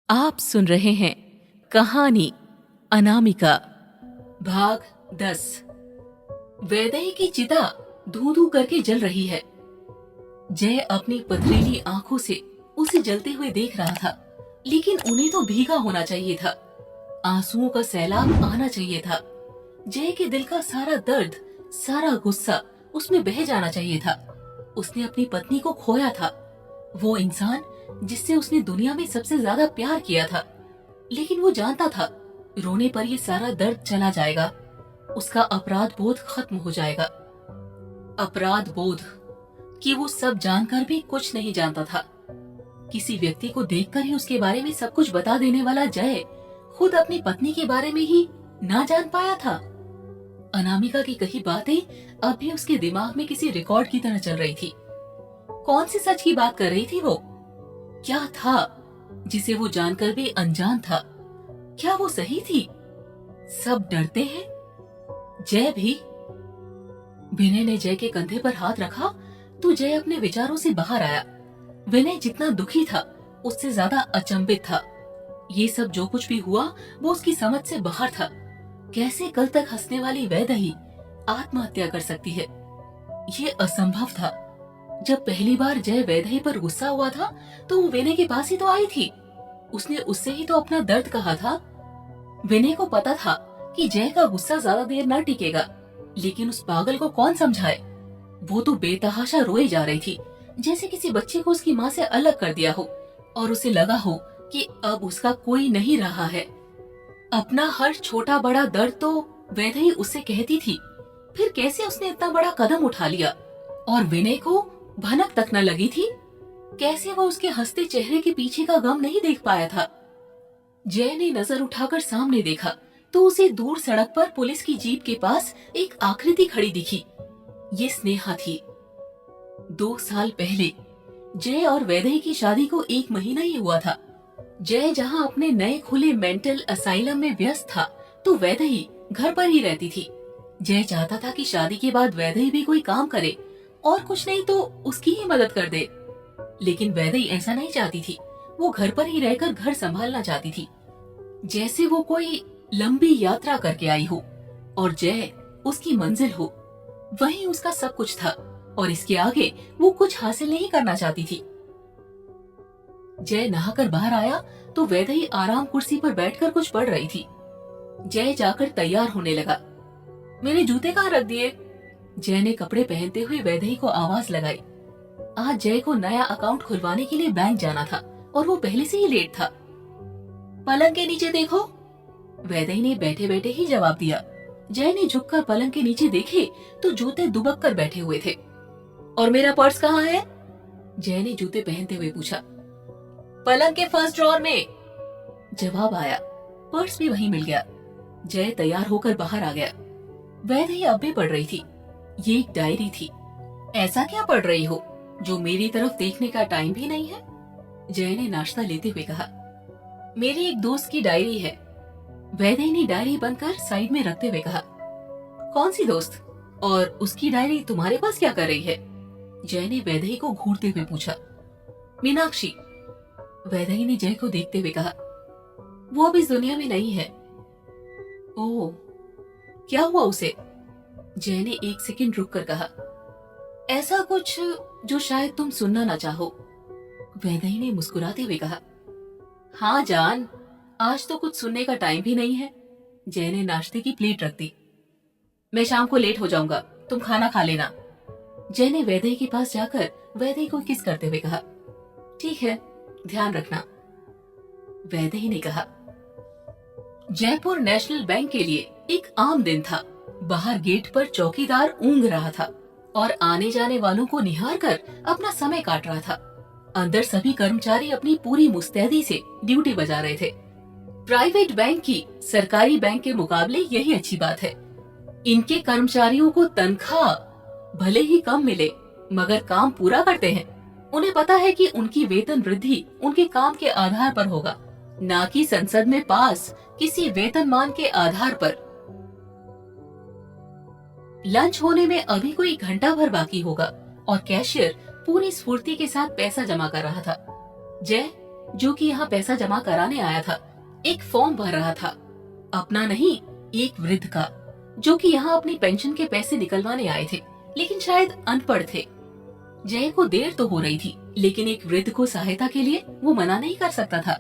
आप सुन रहे हैं कहानी अनामिका भाग 10। वैदेही की चिता धू धू करके जल रही है। जय अपनी पथरीली आंखों से उसे जलते हुए देख रहा था, लेकिन उन्हें तो भीगा होना चाहिए था। आंसुओं का सैलाब आना चाहिए था। जय के दिल का सारा दर्द, सारा गुस्सा उसमें बह जाना चाहिए था। उसने अपनी पत्नी को खोया था, वो इंसान जिससे उसने दुनिया में सबसे ज्यादा प्यार किया था। लेकिन वो जानता था रोने पर ये सारा दर्द चला जाएगा, उसका अपराध बोध खत्म हो जाएगा। अपराध बोध कि वो सब जानकर भी कुछ नहीं जानता था। किसी व्यक्ति को देखकर ही उसके बारे में सब कुछ बता देने वाला जय खुद अपनी पत्नी के बारे में ही ना जान पाया था। अनामिका की कही बातें अब भी उसके दिमाग में किसी रिकॉर्ड की तरह चल रही थी। कौन सी सच की बात कर रही थी वो? क्या था जिसे वो जानकर भी अनजान था? क्या वो सही थी? सब डरते हैं, जय भी। विनय ने जय के कंधे पर हाथ रखा तो जय अपने विचारों से बाहर आया। विनय जितना दुखी था उससे ज्यादा अचंभित था। ये सब जो कुछ भी हुआ वो उसकी समझ से बाहर था। कैसे कल तक हंसने वाली वैदेही आत्महत्या कर सकती है? ये असंभव था। जब पहली बार जय वैदेही पर गुस्सा हुआ था तो वो विनय के पास ही तो आई थी। उसने उससे ही तो अपना दर्द कहा था। विनय को पता था कि जय का गुस्सा ज्यादा देर न टिकेगा, लेकिन उस पागल को कौन समझाए? वो तो बेतहाशा रोए जा रही थी, जैसे किसी बच्चे को उसकी माँ से अलग कर दिया हो और उसे लगा हो कि अब उसका कोई नहीं रहा है। अपना हर छोटा बड़ा दर्द तो वैदेही उससे कहती थी, फिर कैसे उसने इतना बड़ा कदम उठा लिया और विनय को भनक तक न लगी थी? कैसे वो उसके हंसते चेहरे के पीछे का गम नहीं देख पाया था? जय ने नजर उठाकर सामने देखा तो उसे दूर सड़क पर पुलिस की जीप के पास एक आकृति खड़ी दिखी। ये स्नेहा थी। 2 साल पहले जय और वैदेही की शादी को 1 महीना ही हुआ था। जय जहां अपने नए खुले मेंटल असाइलम में व्यस्त था तो वैदेही घर पर ही रहती थी। जय चाहता था कि शादी के बाद वैदेही भी कोई काम करे और कुछ नहीं तो उसकी ही मदद कर दे, लेकिन वैदेही ऐसा नहीं चाहती थी। वो घर पर ही रहकर घर संभालना चाहती थी, जैसे वो कोई लंबी यात्रा करके आई हो और जय उसकी मंजिल हो। वही उसका सब कुछ था और इसके आगे वो कुछ हासिल नहीं करना चाहती थी। जय नहाकर बाहर आया तो वैदेही आराम कुर्सी पर बैठकर कुछ पढ़ रही थी। जय जाकर तैयार होने लगा। मेरे जूते कहाँ रख दिए? जय ने कपड़े पहनते हुए वैदेही को आवाज लगाई। आज जय को नया अकाउंट खुलवाने के लिए बैंक जाना था और वो पहले से ही लेट था। पलंग के नीचे देखो, वैदेही ने बैठे बैठे ही जवाब दिया। जय ने झुककर पलंग के नीचे देखे तो जूते दुबक कर बैठे हुए थे। और मेरा पर्स कहाँ है? जय ने जूते पहनते हुए पूछा। पलंग के फर्स्ट ड्रॉर में, जवाब आया। पर्स भी वहीं मिल गया। जय तैयार होकर बाहर आ गया। वैदेही अब भी पढ़ रही थी। ये एक डायरी थी। ऐसा क्या पढ़ रही हो जो मेरी तरफ देखने का टाइम भी नहीं है? जय ने नाश्ता लेते हुए कहा। मेरी एक दोस्त की डायरी है। वैदेही ने डायरी बंद कर साइड में रखते हुए कहा। कौन सी दोस्त? और उसकी डायरी तुम्हारे पास क्या कर रही है? जय ने वैदेही को घूरते हुए पूछा। मीनाक्षी, वैदेही ने जय को देखते हुए कहा। वो अब इस दुनिया में नहीं है। ओह, क्या हुआ उसे? जय ने 1 सेकंड रुक कर कहा। ऐसा कुछ जो शायद तुम सुनना ना चाहो, वैदेही ने मुस्कुराते हुए कहा। हाँ जान, आज तो कुछ सुनने का टाइम भी नहीं है। जय ने नाश्ते की प्लेट रख दी। मैं शाम को लेट हो जाऊंगा, तुम खाना खा लेना। जय ने वैदेही के पास जाकर वैदेही को किस करते हुए कहा। ठीक है, ध्यान रखना, वैदेही ने कहा। जयपुर नेशनल बैंक के लिए एक आम दिन था। बाहर गेट पर चौकीदार ऊँघ रहा था और आने जाने वालों को निहार कर अपना समय काट रहा था। अंदर सभी कर्मचारी अपनी पूरी मुस्तैदी से ड्यूटी बजा रहे थे। प्राइवेट बैंक की सरकारी बैंक के मुकाबले यही अच्छी बात है। इनके कर्मचारियों को तनख्वाह भले ही कम मिले मगर काम पूरा करते हैं। उन्हें पता है कि उनकी वेतन वृद्धि उनके काम के आधार पर होगा, न कि संसद में पास किसी वेतनमान के आधार पर। लंच होने में अभी कोई घंटा भर बाकी होगा और कैशियर पूरी स्फूर्ति के साथ पैसा जमा कर रहा था। जय, जो कि यहाँ पैसा जमा कराने आया था, एक फॉर्म भर रहा था। अपना नहीं, एक वृद्ध का, जो कि यहाँ अपनी पेंशन के पैसे निकलवाने आए थे, लेकिन शायद अनपढ़ थे। जय को देर तो हो रही थी, लेकिन एक वृद्ध को सहायता के लिए वो मना नहीं कर सकता था।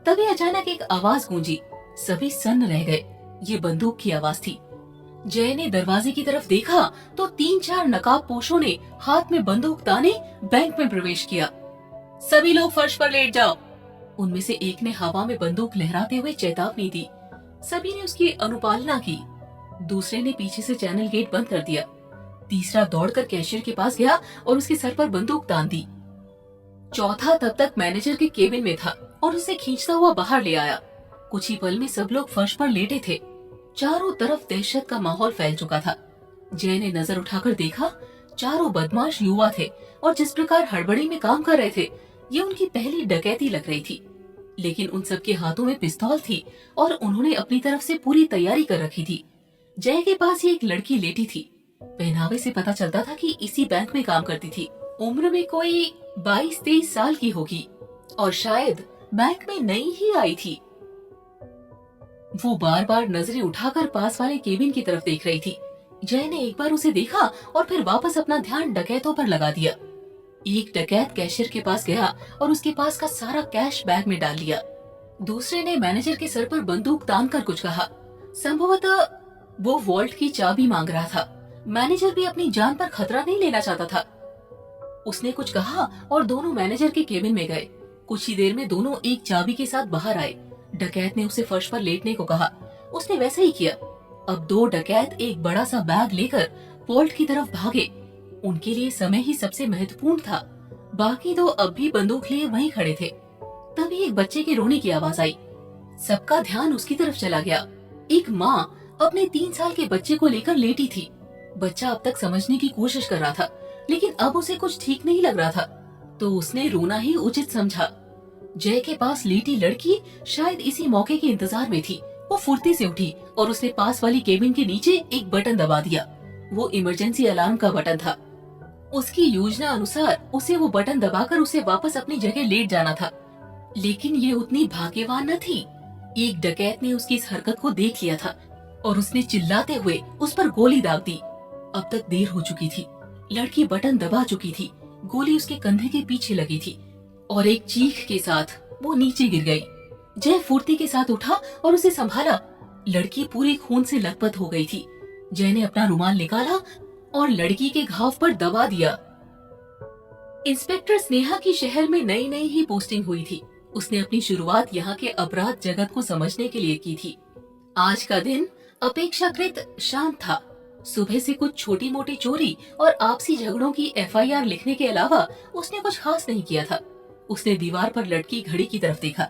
तभी अचानक एक आवाज गूंजी। सभी सन्न रह गए। ये बंदूक की आवाज थी। जय ने दरवाजे की तरफ देखा तो 3-4 नकाबपोशों ने हाथ में बंदूक ताने बैंक में प्रवेश किया। सभी लोग फर्श पर लेट जाओ, उनमें से एक ने हवा में बंदूक लहराते हुए चेतावनी दी। सभी ने उसकी अनुपालना की। दूसरे ने पीछे से चैनल गेट बंद कर दिया। तीसरा दौड़कर कैशियर के पास गया और उसके सर पर बंदूक तान दी। चौथा तब तक मैनेजर के केबिन में था और उसे खींचता हुआ बाहर ले आया। कुछ ही पल में सब लोग फर्श पर लेटे थे। चारों तरफ दहशत का माहौल फैल चुका था। जय ने नजर उठाकर देखा, चारों बदमाश युवा थे और जिस प्रकार हड़बड़ी में काम कर रहे थे, ये उनकी पहली डकैती लग रही थी। लेकिन उन सबके हाथों में पिस्तौल थी और उन्होंने अपनी तरफ से पूरी तैयारी कर रखी थी। जय के पास ही एक लड़की लेटी थी। पहनावे से पता चलता था कि इसी बैंक में काम करती थी। उम्र में कोई 22-23 साल की होगी और शायद बैंक में नई ही आई थी। वो बार बार नजरें उठाकर पास वाले केबिन की तरफ देख रही थी। जय ने एक बार उसे देखा और फिर वापस अपना ध्यान डकैतों पर लगा दिया। एक डकैत कैशियर के पास गया और उसके पास का सारा कैश बैग में डाल लिया। दूसरे ने मैनेजर के सर पर बंदूक तान कर कुछ कहा। संभवतः वो वॉल्ट की चाबी मांग रहा था। मैनेजर भी अपनी जान पर खतरा नहीं लेना चाहता था। उसने कुछ कहा और दोनों मैनेजर के केबिन में गए। कुछ ही देर में दोनों एक चाबी के साथ बाहर आए। डकैत ने उसे फर्श पर लेटने को कहा। उसने वैसा ही किया। अब दो डकैत एक बड़ा सा बैग लेकर वॉल्ट की तरफ भागे। उनके लिए समय ही सबसे महत्वपूर्ण था। बाकी दो अब भी बंदूक लिए वहीं खड़े थे। तभी एक बच्चे के रोने की आवाज आई। सबका ध्यान उसकी तरफ चला गया। एक माँ अपने 3 साल के बच्चे को लेकर लेटी थी। बच्चा अब तक समझने की कोशिश कर रहा था, लेकिन अब उसे कुछ ठीक नहीं लग रहा था, तो उसने रोना ही उचित समझा। जय के पास लेटी लड़की शायद इसी मौके के इंतजार में थी। वो फुर्ती से उठी और उसने पास वाली केबिन के नीचे एक बटन दबा दिया। वो इमरजेंसी अलार्म का बटन था। उसकी योजना अनुसार उसे वो बटन दबाकर उसे वापस अपनी जगह लेट जाना था, लेकिन ये उतनी भाग्यवान न थी। एक डकैत ने उसकी इस हरकत को देख लिया था और उसने चिल्लाते हुए उस पर गोली दाग दी। अब तक देर हो चुकी थी। लड़की बटन दबा चुकी थी। गोली उसके कंधे के पीछे लगी थी और एक चीख के साथ वो नीचे गिर गई। जय फुर्ती के साथ उठा और उसे संभाला। लड़की पूरी खून से लथपथ हो गई थी। जय ने अपना रुमाल निकाला और लड़की के घाव पर दबा दिया। इंस्पेक्टर स्नेहा की शहर में नई नई ही पोस्टिंग हुई थी। उसने अपनी शुरुआत यहाँ के अपराध जगत को समझने के लिए की थी। आज का दिन अपेक्षाकृत शांत था। सुबह से कुछ छोटी मोटी चोरी और आपसी झगड़ों की एफआईआर लिखने के अलावा उसने कुछ खास नहीं किया था। उसने दीवार पर लटकी घड़ी की तरफ देखा।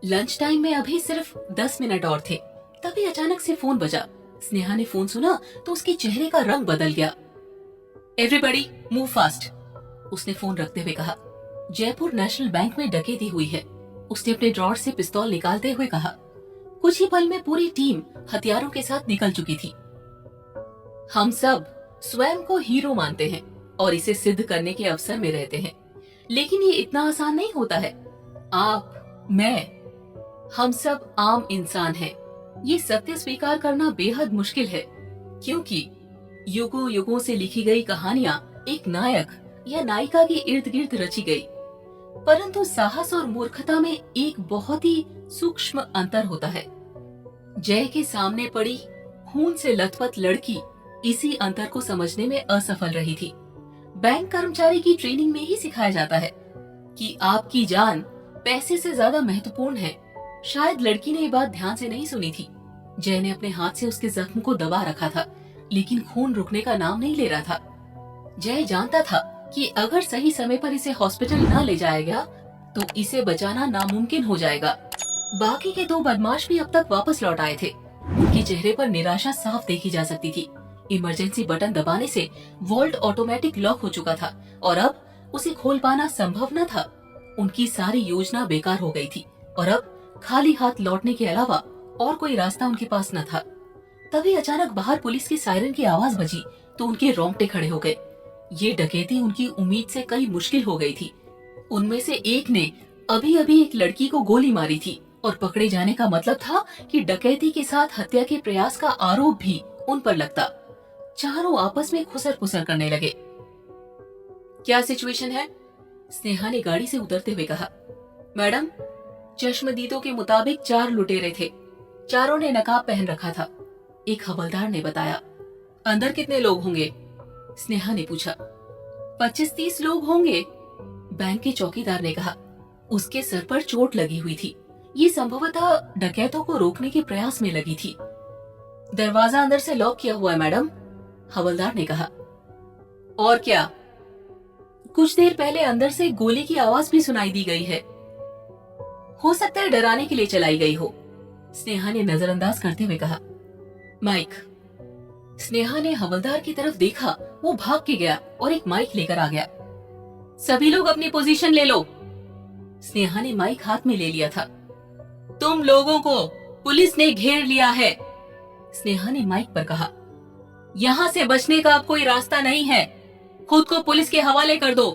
लंच टाइम में अभी सिर्फ 10 मिनट और थे। तभी अचानक से फोन बजा। स्नेहा ने फोन सुना तो उसके चेहरे का रंग बदल गया। एवरीबॉडी मूव फास्ट, उसने फोन रखते हुए कहा। जयपुर नेशनल बैंक में डकैती हुई है, उसने अपने ड्रॉर से पिस्तौल निकालते हुए कहा। कुछ ही पल में पूरी टीम हथियारों के साथ निकल चुकी थी। हम सब स्वयं को हीरो मानते हैं और इसे सिद्ध करने के अवसर में रहते हैं, लेकिन ये इतना आसान नहीं होता है। आप, मैं, हम सब आम इंसान हैं। ये सत्य स्वीकार करना बेहद मुश्किल है, क्योंकि युगों युगों से लिखी गई कहानियां एक नायक या नायिका के इर्द गिर्द रची गई, परंतु साहस और मूर्खता में एक बहुत ही सूक्ष्म अंतर होता है। जय के सामने पड़ी खून से लथपथ लड़की इसी अंतर को समझने में असफल रही थी। बैंक कर्मचारी की ट्रेनिंग में ही सिखाया जाता है कि आपकी जान पैसे से ज्यादा महत्वपूर्ण है। शायद लड़की ने ये बात ध्यान से नहीं सुनी थी। जय ने अपने हाथ से उसके जख्म को दबा रखा था, लेकिन खून रुकने का नाम नहीं ले रहा था। जय जानता था कि अगर सही समय पर इसे हॉस्पिटल न ले जाया गया तो इसे बचाना नामुमकिन हो जाएगा। बाकी के 2 बदमाश भी अब तक वापस लौट आए थे। उनके चेहरे पर निराशा साफ देखी जा सकती थी। इमरजेंसी बटन दबाने से वॉल्ट ऑटोमेटिक लॉक हो चुका था और अब उसे खोल पाना संभव न था। उनकी सारी योजना बेकार हो गई थी और अब खाली हाथ लौटने के अलावा और कोई रास्ता उनके पास न था। तभी अचानक बाहर पुलिस की सायरन की आवाज बजी तो उनके रोंगटे खड़े हो गए। ये डकैती उनकी उम्मीद से कई मुश्किल हो गई थी। उनमें से एक ने अभी अभी एक लड़की को गोली मारी थी और पकड़े जाने का मतलब था कि डकैती के साथ हत्या के प्रयास का आरोप भी उन पर लगता। चारों आपस में खुसर पुसर करने लगे। क्या सिचुएशन है? स्नेहा ने गाड़ी से उतरते हुए कहा। मैडम, चश्मदीदों के मुताबिक 4 लुटेरे थे। चारों ने नकाब पहन रखा था, एक हवलदार ने बताया। अंदर कितने लोग होंगे? स्नेहा ने पूछा। 25-30 लोग होंगे, बैंक के चौकीदार ने कहा। उसके सर पर चोट लगी हुई थी। ये संभवतः डकैतों को रोकने के प्रयास में लगी थी। दरवाजा अंदर से लॉक किया हुआ है मैडम, हवलदार ने कहा। और क्या? कुछ देर पहले अंदर से गोली की आवाज भी सुनाई दी गई है। हो सकता है डराने के लिए चलाई गई हो, स्नेहा ने नजरअंदाज करते हुए कहा। माइक। स्नेहा ने हवलदार की तरफ देखा। वो भाग के गया और एक माइक लेकर आ गया। सभी लोग अपनी पोजीशन ले लो। स्नेहा ने माइक हाथ में ले लिया था। तुम लोगों को पुलिस ने घेर लिया है, स्नेहा ने माइक पर कहा। यहाँ से बचने का अब कोई रास्ता नहीं है। खुद को पुलिस के हवाले कर दो।